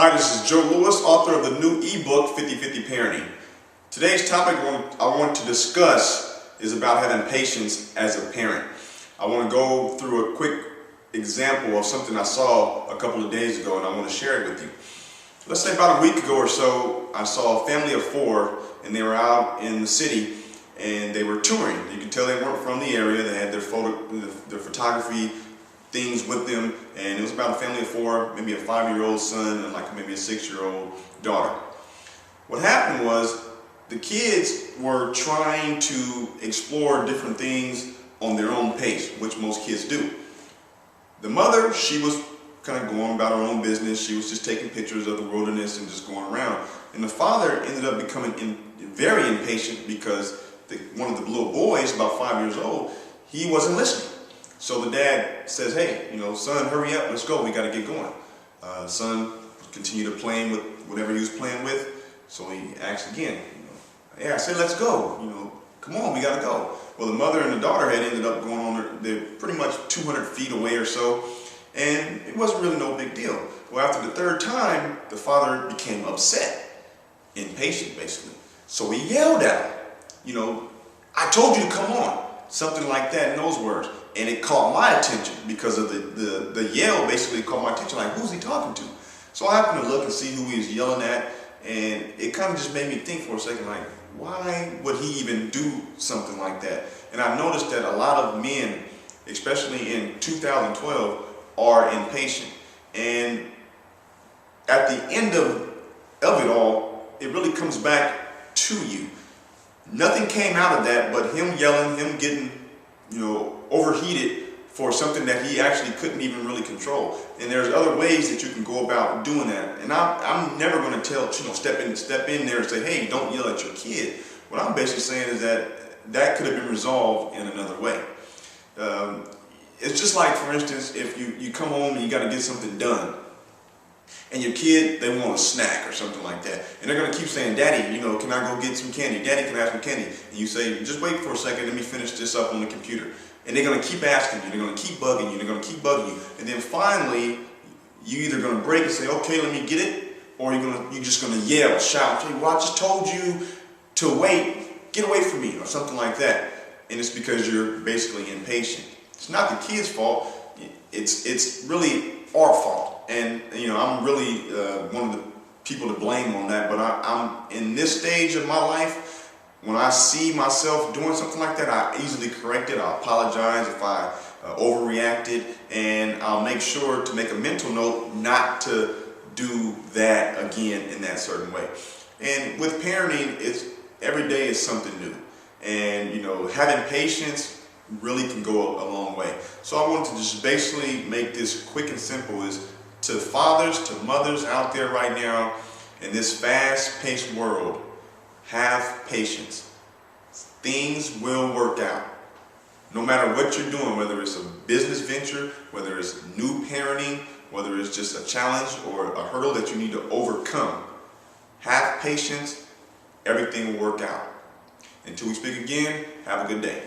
Hi, this is Joe Lewis, author of the new ebook, 50/50 Parenting. Today's topic I want to discuss is about having patience as a parent. I want to go through a quick example of something I saw a couple of days ago, and I want to share it with you. Let's say about a week ago or so, I saw a family of four, and they were out in the city, and they were touring. You can tell they weren't from the area. They had their photography things with them, and it was about a family of four, maybe a 5-year-old son and like maybe a 6-year-old daughter. What happened was the kids were trying to explore different things on their own pace, which most kids do. The mother, she was kind of going about her own business. She was just taking pictures of the wilderness and just going around. And the father ended up becoming very impatient because one of the little boys, about 5 years old, he wasn't listening. So the dad says, hey, son, hurry up, let's go, we got to get going. Son continued to playing with whatever he was playing with. So he asked again, hey, I said, let's go, come on, we got to go. Well, the mother and the daughter had ended up going on, they're pretty much 200 feet away or so, and it wasn't really no big deal. Well, after the third time, the father became upset, impatient basically. So he yelled at her, I told you to come on, something like that in those words. And it caught my attention because of the yell basically caught my attention, like, who's he talking to? So I happened to look and see who he was yelling at, and it kind of just made me think for a second, like, why would he even do something like that? And I noticed that a lot of men, especially in 2012, are impatient. And at the end of it all, it really comes back to you. Nothing came out of that but him yelling, him getting overheated for something that he actually couldn't even really control. And there's other ways that you can go about doing that. And I'm never going to tell, step in there and say, hey, don't yell at your kid. What I'm basically saying is that could have been resolved in another way. It's just like, for instance, if you come home and you got to get something done, and your kid, they want a snack or something like that, and they're going to keep saying, Daddy, can I go get some candy? Daddy, can I have some candy? And you say, just wait for a second, let me finish this up on the computer. And they're going to keep asking you, they're going to keep bugging you, they're going to keep bugging you, and then finally, you either going to break and say, okay, let me get it, or you're just going to yell, shout, say, well, I just told you to wait, get away from me, or something like that. And it's because you're basically impatient. It's not the kid's fault, it's really our fault. And I'm really one of the people to blame on that, but I'm in this stage of my life, when I see myself doing something like that, I easily correct it. I apologize if I overreacted, and I'll make sure to make a mental note not to do that again in that certain way. And with parenting, every day is something new, and having patience really can go a long way. So I wanted to just basically make this quick and simple, is to fathers, to mothers out there right now in this fast-paced world, have patience. Things will work out. No matter what you're doing, whether it's a business venture, whether it's new parenting, whether it's just a challenge or a hurdle that you need to overcome, have patience, everything will work out. Until we speak again, have a good day.